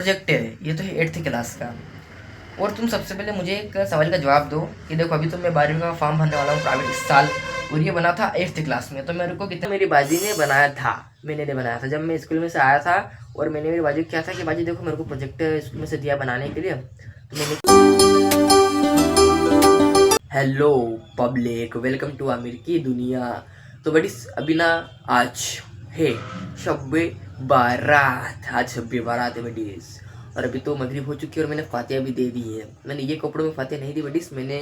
Project है, ये तो है 8th क्लास का। और तुम सबसे पहले मुझे एक सवाल का जवाब दो कि देखो अभी तो मैं 12वीं का फॉर्म भरने वाला हूँ प्राइवेट इस साल, और ये बना था 8th क्लास में। तो मेरे को कितना मेरी बाजी ने बनाया था, मैंने नहीं बनाया था। जब मैं स्कूल में से आया था और मैंने मेरी बाजी को क्या था कि बाजी देखो मेरे को प्रोजेक्ट स्कूल में से दिया बनाने के लिए, तो मैंने hello public, welcome to Aamir की दुनिया। तो बड़ी अभी ना आज है शब्बे बारात, आज शब्बे बारात है बडीज। और अभी तो मगरिब हो चुकी है और मैंने फातिया भी दे दी है। मैंने ये कपड़ों में फातिया नहीं दी बडीज, मैंने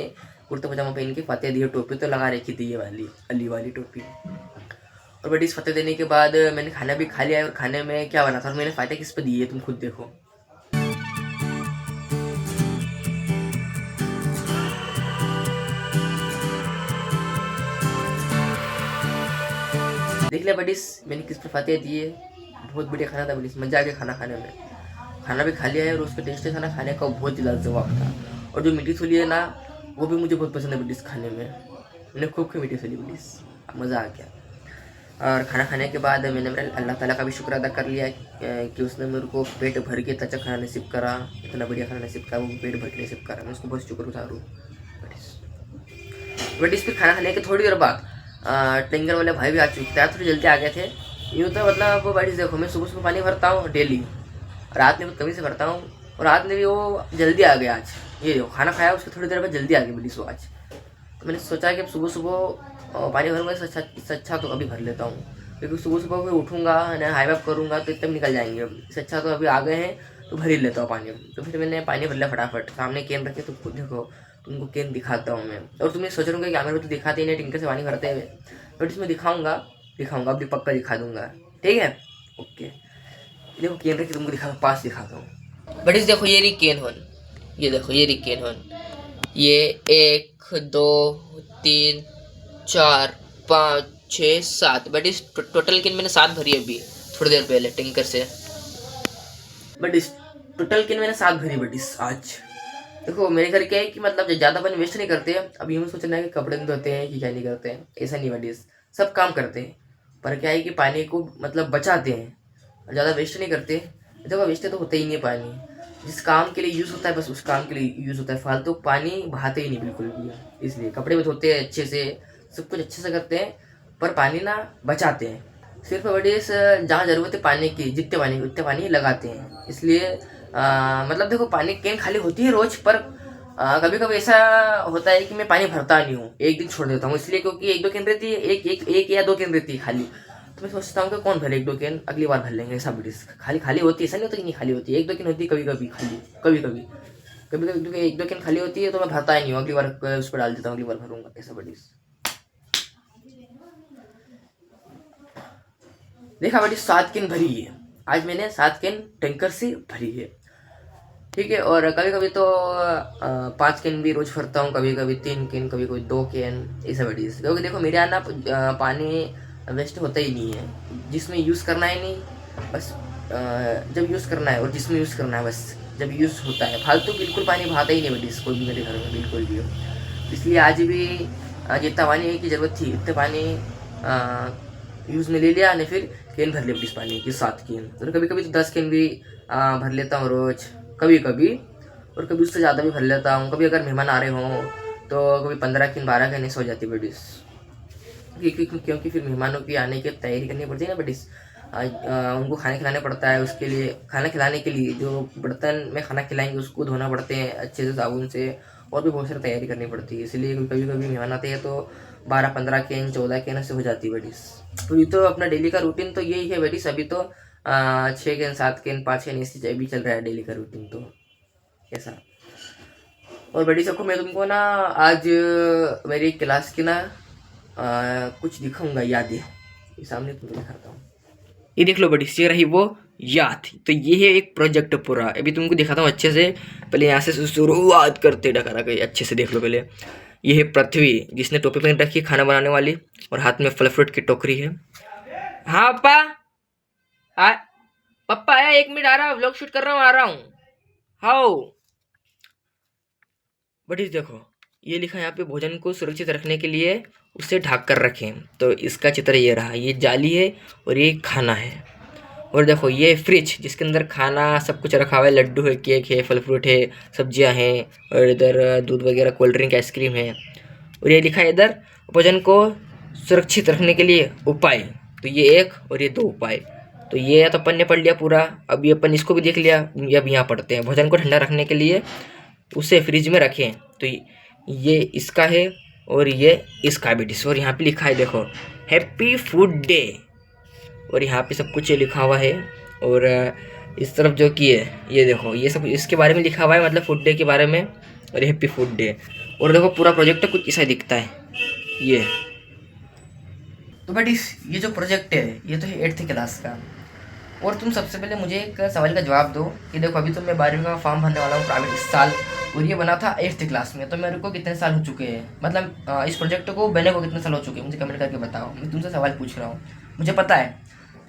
कुर्ता पजामा पहन के फातिया दी है। टोपी तो लगा रखी थी, ये वाली अली वाली टोपी। और बडीज फातिया देने के बाद मैंने खाना भी खा लिया है। और खाने में क्या बना था और मैंने फातिया किस पे दी है तुम खुद देखो। देख लिया बडीज मैंने किस पे फातिया दी है। बहुत बढ़िया खाना था बडीज, मजा आ गया खाना खाने में। खाना भी खा लिया है और उसका टेस्ट खाना खाने का बहुत ही लाजवाब था। और जो मीठी छोली है ना, वो भी मुझे बहुत पसंद है बडीज खाने में। मैंने खूब मीठी छोली बडीज, मज़ा आ गया। और खाना खाने के बाद मैंने मेरे अल्लाह ताला का भी शुक्र अदा कर लिया कि उसने मेरे को पेट भर के अच्छा खाना नसीब करा, इतना बढ़िया खाना नसीब करा, वो पेट भर के नसीब करा। मैं उसको बहुत शुक्र गुजार हूँ। बट इस पर खाना खाने के थोड़ी देर बाद टेंगर वाले भाई भी आ चुके थे, थोड़ी जल्दी आ गए थे। यूँ तो मतलब वो बड़ी देखो, मैं सुबह सुबह पानी भरता हूँ डेली, रात में बहुत कमी से भरता हूँ। और रात में भी वो जल्दी आ गया आज। ये देखो खाना खाया उसके थोड़ी देर बाद जल्दी आ गई बड़ी सो आज। तो मैंने सोचा कि अब सुबह सुबह पानी भरूंगा, इससे अच्छा तो अभी भर लेता हूँ, क्योंकि सुबह सुबह मैं उठूँगा हाई वाइप करूँगा तो एकदम निकल जाएंगे। इससे अच्छा तो अभी आ गए हैं तो भर ही लेता हूँ पानी। तो फिर मैंने पानी भर लिया फटाफट, सामने कैन रखे तो खुद देखो तुमको कैन दिखाता हूँ मैं। और तुम्हें सोच रहे हो कि कैमरे में तो दिखाते ही नहीं टिंकर से पानी भरते हुए, बट इसमें दिखाऊंगा दिखाऊंगा अभी पक्का दिखा दूंगा, ठीक है। ओके देखो कैन रखी तुमको दिखा, पास दिखाता हूँ। बट इस देखो ये रही कैन वन, ये देखो ये रही कैन वन। ये 1 2 3 4 5 6 7, बट इस टोटल कैन मैंने 7 भरी अभी थोड़ी देर पहले टैंकर से। बट इस टोटल कैन मैंने 7 भरी बट इस आज। देखो मेरे घर क्या है कि मतलब ज़्यादा पानी वेस्ट नहीं करते। अब यूँ सोचना है कि कपड़े नहीं धोते हैं कि क्या नहीं करते हैं, ऐसा नहीं बट सब काम करते हैं। पर क्या है कि पानी को मतलब बचाते हैं, ज़्यादा वेस्ट नहीं करते। देखो वेस्ट तो होता ही नहीं है पानी, जिस काम के लिए यूज़ होता है बस उस काम के लिए यूज़ होता है, फालतू पानी बहाते ही नहीं बिल्कुल भी। इसलिए कपड़े भी धोते हैं अच्छे से, सब कुछ अच्छे से करते हैं, पर पानी ना बचाते हैं। सिर्फ बड़ी जहाँ ज़रूरत है पानी की, जितने पानी उतने पानी लगाते हैं। इसलिए मतलब देखो पानी कैन खाली होती है रोज़, पर कभी कभी ऐसा होता है कि मैं पानी भरता नहीं हूँ, एक दिन छोड़ देता हूँ। इसलिए क्योंकि 1 2 कैन रहती है, एक या 2 कैन रहती है खाली। तो मैं सोचता हूँ कि कौन भरे 1 2 कैन, अगली बार भर लेंगे। ऐसा ब्रिटिश खाली खाली होती है, ऐसा नहीं होता कि नहीं खाली होती है, 1 2 कैन होती है कभी कभी खाली, कभी कभी 1 2 कैन खाली होती है तो मैं भरता ही नहीं हूँ, अगली बार उस पर डाल देता हूँ, अगली बार भरूंगा ऐसा ब्रिटिश। देखा बड़ी 7 कैन भरी है आज मैंने, 7 कैन टैंकर से भरी है, ठीक है। और कभी कभी तो 5 कैन भी रोज भरता हूँ, कभी कभी 3 कैन, कभी कभी 2 कैन, ऐसा बड़ी। क्योंकि देखो मेरे यहाँ ना पानी वेस्ट होता ही नहीं है, जिसमें यूज़ करना है नहीं बस जब यूज़ करना है, और जिसमें यूज़ करना है बस जब यूज़ होता है। फालतू बिल्कुल पानी बहाता ही नहीं बड़ी कोई भी मेरे घर में बिल्कुल भी हो। इसलिए आज भी जितना पानी की ज़रूरत थी उतने पानी यूज़ में ले लिया, नहीं फिर कैन भर लिया पानी की 7 कैन। और कभी कभी तो 10 कैन भी भर लेता हूँ रोज़, कभी कभी। और कभी उससे ज़्यादा भी भर लेता हूँ, कभी अगर मेहमान आ रहे हों तो कभी 15 कैन 12 कैन ऐसे हो जाती है बड़ी। क्योंकि फिर मेहमानों की आने की तैयारी करनी पड़ती है ना बड़ी, उनको खाना खिलाना पड़ता है। उसके लिए खाना खिलाने के लिए जो बर्तन में खाना खिलाएंगे उसको धोना पड़ते हैं अच्छे से साबुन से, और भी बहुत सारी तैयारी करनी पड़ती है। इसलिए कभी कभी मेहमान आते हैं तो 12 15 कैन 14 कैन से हो जाती है बड़ी। तो ये तो अपना डेली का रूटीन तो यही है बड़ी। अभी तो 6 कैन 7 कैन 5 कैन ऐसी अभी चल रहा है डेली का रूटीन तो ऐसा। और बड़ी सबको मैं तुमको ना आज मेरी क्लास की ना कुछ दिखाऊंगा यादें, ये सामने तुमको दिखाता हूँ। ये देख लो बड़ी, ये रही वो याद। तो ये है एक प्रोजेक्ट पूरा, अभी तुमको दिखाता हूँ अच्छे से। पहले यहाँ से शुरुआत करते डका अच्छे से देख लो पहले। ये है पृथ्वी, जिसने टोपी पहन रखी है खाना बनाने वाली, और हाथ में फल फ्रूट की टोकरी है। हाँ पप्पा, पप्पा आया, 1 मिनट आ रहा हूँ, व्लॉग शूट कर रहा हूँ, आ रहा हूँ। हाउ बट देखो ये लिखा है यहाँ पे, भोजन को सुरक्षित रखने के लिए उसे ढक कर रखें। तो इसका चित्र ये रहा, ये जाली है और ये खाना है। और देखो ये फ्रिज जिसके अंदर खाना सब कुछ रखा हुआ है, लड्डू है, केक है, फल फ्रूट है, सब्जियां हैं, और इधर दूध वगैरह, कोल्ड ड्रिंक, आइसक्रीम है। और ये लिखा है इधर भोजन को सुरक्षित रखने के लिए उपाय। तो ये एक और ये 2 उपाय। तो ये तो अपन ने पढ़ लिया पूरा। अब ये अपन इसको भी देख लिया। अब यहाँ पढ़ते हैं, भोजन को ठंडा रखने के लिए उसे फ्रिज में रखें। तो ये इसका है और ये इसका भी डिश। और यहाँ पे लिखा है देखो, हैप्पी फूड डे। और यहाँ पे सब कुछ लिखा हुआ है। और इस तरफ जो कि है ये देखो, ये सब इसके बारे में लिखा हुआ है, मतलब फूड डे के बारे में, और हैप्पी फूड डे। और देखो पूरा प्रोजेक्ट कुछ ऐसा दिखता है ये। तो बट ये जो प्रोजेक्ट है ये तो है 8th क्लास का। और तुम सबसे पहले मुझे एक सवाल का जवाब दो कि देखो अभी तो मैं 12वीं का फॉर्म भरने वाला हूँ प्राइवेट इस साल, और ये बना था 8th क्लास में। तो मेरे को कितने साल हो चुके हैं, मतलब इस प्रोजेक्ट को बने को कितने साल हो चुके हैं, मुझे कमेंट करके बताओ। मैं तुमसे सवाल पूछ रहा हूँ, मुझे पता है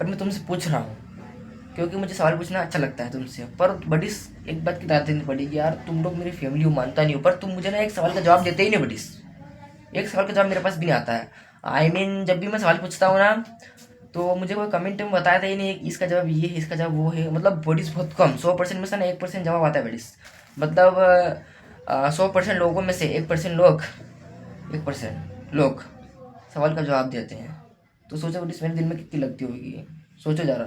पर मैं तुमसे पूछ रहा हूँ क्योंकि मुझे सवाल पूछना अच्छा लगता है तुमसे। पर बडिस एक बात की दाद देनी पड़ेगी यार, तुम लोग मेरी फैमिली हो, मानता नहीं हो, पर तुम मुझे ना एक सवाल का जवाब देते ही नहीं बडिस। एक सवाल का जवाब मेरे पास भी नहीं आता है। जब भी मैं सवाल पूछता हूँ ना तो मुझे कोई कमेंट में बताया था ही नहीं इसका जवाब ये है, इसका जवाब वो है। मतलब बडिस बहुत कम, 100% में से ना 1% जवाब आता है बडिस। मतलब 100% लोगों में से 1% लोग सवाल का जवाब देते हैं। तो सोचो बडिस मेरे दिल में कितनी लगती होगी। सोचो जरा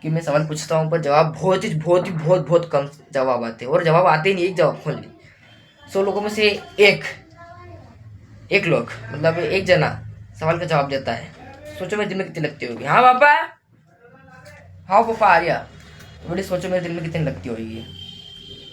कि मैं सवाल पूछता हूँ पर जवाब बहुत कम जवाब आते हैं। और जवाब आते ही नहीं, एक जवाब खोल 100 लोगों में से एक लोग, मतलब एक जना सवाल का जवाब देता है। सोचो मेरे दिल में कितनी लगती होगी। हाँ पापा, हाँ पापा आ रहा। बड़ी सोचो मेरे दिल में कितनी लगती होगी।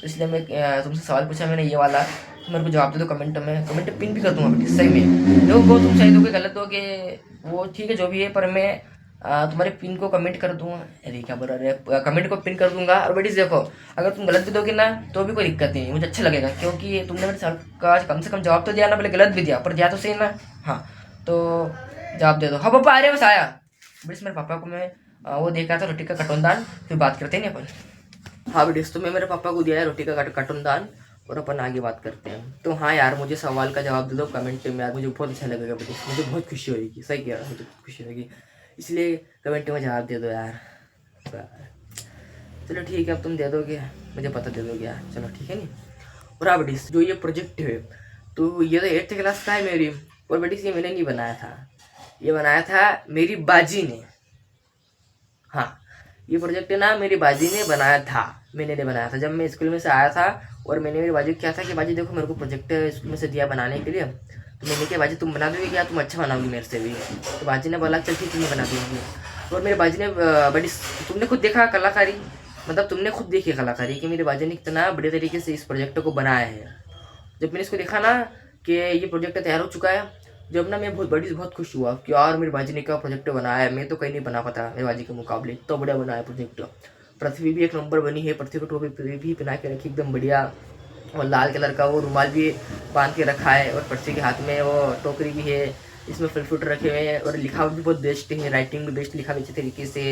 तो इसलिए मैं तुमसे सवाल पूछा मैंने ये वाला, तो मेरे को जवाब दे दो कमेंट में। कमेंट पिन भी कर दूंगा बेटी सही में। देखो वो तुम सही दोगे गलत दोगे वो ठीक है जो भी है, पर मैं तुम्हारे पिन को कमेंट कर दूंगा। अरे क्या बोल रहे, कमेंट को पिन कर दूंगा। और बेटी देखो अगर तुम गलत भी दोगे ना तो भी कोई दिक्कत नहीं, मुझे अच्छा लगेगा क्योंकि तुमने मेरे सवाल का कम से कम जवाब तो दिया ना, पहले गलत भी दिया पर दिया तो सही ना। हाँ तो जवाब दे दो। हाँ पापा आ रहे बस आया। बेटी मेरे पापा को मैं वो देखा था रोटी का कटोन दान, फिर बात करते हैं अपन। हाँ बेटी तो मैं मेरे पापा को दिया है रोटी का कटोन दान, और अपन आगे बात करते हैं। तो हाँ यार मुझे सवाल का जवाब दे दो कमेंट में यार, मुझे बहुत अच्छा लगेगा बेटी, मुझे बहुत खुशी होगी। सही कह रहा हूँ, मुझे खुशी होगी, इसलिए कमेंट में जवाब दे दो यार। चलो ठीक है, अब तुम दे दोगे, मुझे पता दे दोगे यार। चलो ठीक है नहीं। और हाँ बेटी जो ये प्रोजेक्ट है तो ये तो 8th क्लास का है मेरी। और बेटी ये मैंने नहीं बनाया था, ये बनाया था मेरी बाजी ने। हाँ ये प्रोजेक्ट है ना मेरी बाजी ने बनाया था, मैंने नहीं बनाया था। जब मैं स्कूल में से आया था और मैंने मेरी बाजी को क्या था कि बाजी देखो मेरे को प्रोजेक्ट स्कूल में से दिया बनाने के लिए, तो मैंने क्या बाजी तुम बना दोगी क्या, तुम अच्छा बनाओगी मेरे से भी। तो बाजी ने बोला चल ठीक तुम्हें बना दूँगी। और मेरे बाजी ने बड़ी, तुमने खुद देखा कलाकारी, मतलब तुमने खुद देखी कलाकारी कि मेरी बाजी ने कितना बड़े तरीके से इस प्रोजेक्ट को बनाया है। जब मैंने इसको देखा ना कि ये प्रोजेक्ट तैयार हो चुका है, जब ना मैं बहुत खुश हुआ कि यार मेरी बाजी ने क्या प्रोजेक्ट बनाया है, मैं तो कहीं नहीं बना पाता मेरी बाजी के मुकाबले, तो बढ़िया बनाया प्रोजेक्ट। पृथ्वी भी 1 नंबर बनी है, पृथ्वी को टोपी भी पहना के रखी एकदम बढ़िया, और लाल कलर का वो रुमाल भी बांध के रखा है, और पृथ्वी के हाथ में वो टोकरी भी है, इसमें फल फ्रूट रखे हुए हैं, और लिखा भी बहुत बेस्ट है, राइटिंग भी बेस्ट लिखा हुआ अच्छे तरीके से,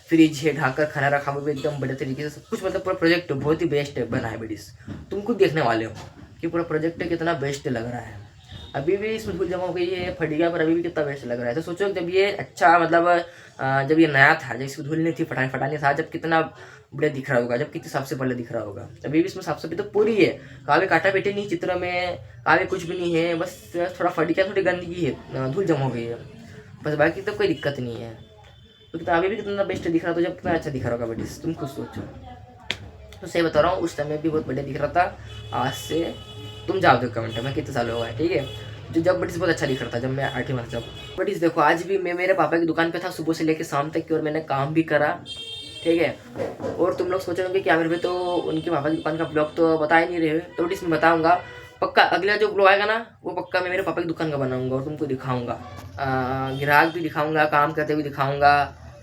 फ्रिज है ढाकर खाना रखा हुआ भी एकदम बढ़िया तरीके से, सब कुछ मतलब पूरा प्रोजेक्ट बहुत ही बेस्ट बना है बेटीज। तुम खुद देखने वाले हो कि पूरा प्रोजेक्ट कितना बेस्ट लग रहा है। अभी भी इसमें धूल जमा हो गई है, फट गया, पर अभी भी कितना बेस्ट लग रहा है। तो सोचो जब ये अच्छा मतलब जब ये नया था, जब इसमें धूल नहीं थी, फटाने था, जब कितना बढ़िया दिख रहा होगा, जब कितने साफ से पहले दिख रहा होगा। अभी भी इसमें साफ सफाई तो पूरी है, कहाँ भी काटा पेटे नहीं चित्र में, कहाँ भी कुछ भी नहीं है, बस थोड़ा फट गया, थोड़ी गंदगी है, धूल जमा हो गई है, बस बाकी तो कोई दिक्कत नहीं है। तो कितना अभी भी कितना बेस्ट दिख रहा था, जब कितना अच्छा दिख रहा होगा बेटी, तुम खुद सोचो। तो सही बता रहा हूँ उस समय भी बहुत बढ़िया दिख रहा था, आज से तुम जाओ दो कमेंट में कितने साल हुआ है, ठीक है। जो जब बटीज बहुत अच्छा दिख रहा था जब मैं 8वीं में, जब बटीज देखो आज भी मैं मेरे पापा की दुकान पे था सुबह से लेकर शाम तक की, और मैंने काम भी करा, ठीक है। और तुम लोग सोच रहे होंगे क्या मेरे पे तो उनके पापा की दुकान का ब्लॉग तो बता ही नहीं रहे, तो बटीज मैं बताऊँगा पक्का। अगला जो ब्लॉग आएगा ना वो पक्का मैं मेरे पापा की दुकान का बनाऊँगा और तुमको दिखाऊँगा, ग्राहक भी दिखाऊँगा, काम करते हुए दिखाऊँगा,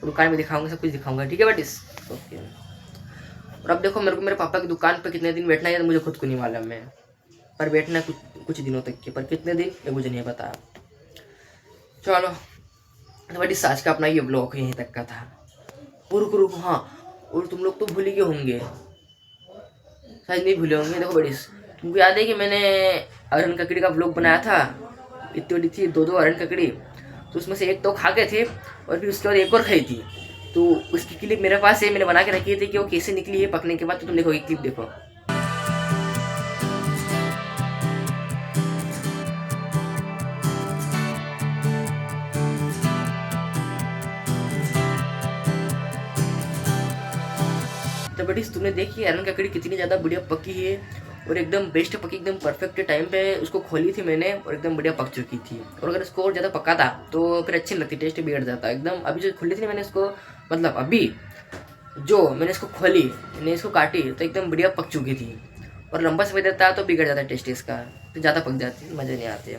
दुकान में दिखाऊँगा, सब कुछ दिखाऊँगा, ठीक है बटीज। ओके। और अब देखो मेरे को मेरे पापा की दुकान पर कितने दिन बैठना है मुझे खुद को नहीं मालूम है, पर बैठना कुछ दिनों तक के, पर कितने दिन ये मुझे नहीं पता। चलो तो बड़ी आज का अपना ये ब्लॉग यहीं तक का था। रुको हाँ, और तुम लोग तो भूल गए होंगे, शायद नहीं भूले होंगे। देखो बड़ी तुमको याद है कि मैंने अरहन ककड़ी का ब्लॉग बनाया था, इतनी बड़ी थी 2 अरहन ककड़ी, तो उसमें से एक तो खा गए थे और फिर उसके बाद एक और खाई थी। तो उसकी क्लिप मेरे पास है, मैंने बना के रखी थी कि वो कैसे निकली है पकने के बाद। तो तुम देखो ये क्लिप देखो। तो बडीज तुमने देखी एरन ककड़ी कितनी ज़्यादा बढ़िया पकी है और एकदम बेस्ट पकी, एकदम परफेक्ट टाइम पे उसको खोली थी मैंने और एकदम बढ़िया पक चुकी थी। और अगर इसको और ज़्यादा पका था तो फिर अच्छी नहीं लगती, टेस्ट बिगड़ जाता एकदम। अभी जो खुली थी मैंने इसको, मतलब अभी जो मैंने इसको खोली, मैंने इसको काटी तो एकदम बढ़िया पक चुकी थी। और लंबा समय देता तो बिगड़ जाता टेस्ट इसका, तो ज़्यादा पक जाती, मज़े नहीं आते।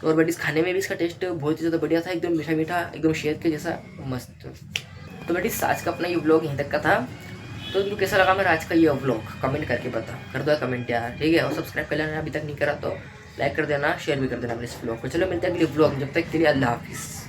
तो और बडीज खाने में भी इसका टेस्ट बहुत ही ज़्यादा बढ़िया था, एकदम मीठा मीठा, एकदम शहद के जैसा मस्त। तो बडीज आज का अपना ये व्लॉग यहीं तक का था। तो तुमको कैसा लगा मेरा आज का ये व्लॉग कमेंट करके बता, कर दो कमेंट यार, ठीक है। और सब्सक्राइब कर लेना अभी तक नहीं करा तो लाइक कर देना, शेयर भी कर देना अपने इस व्लॉग को। चलो मिलते हैं अगले व्लॉग, जब तक के लिए अल्लाह हाफिज़।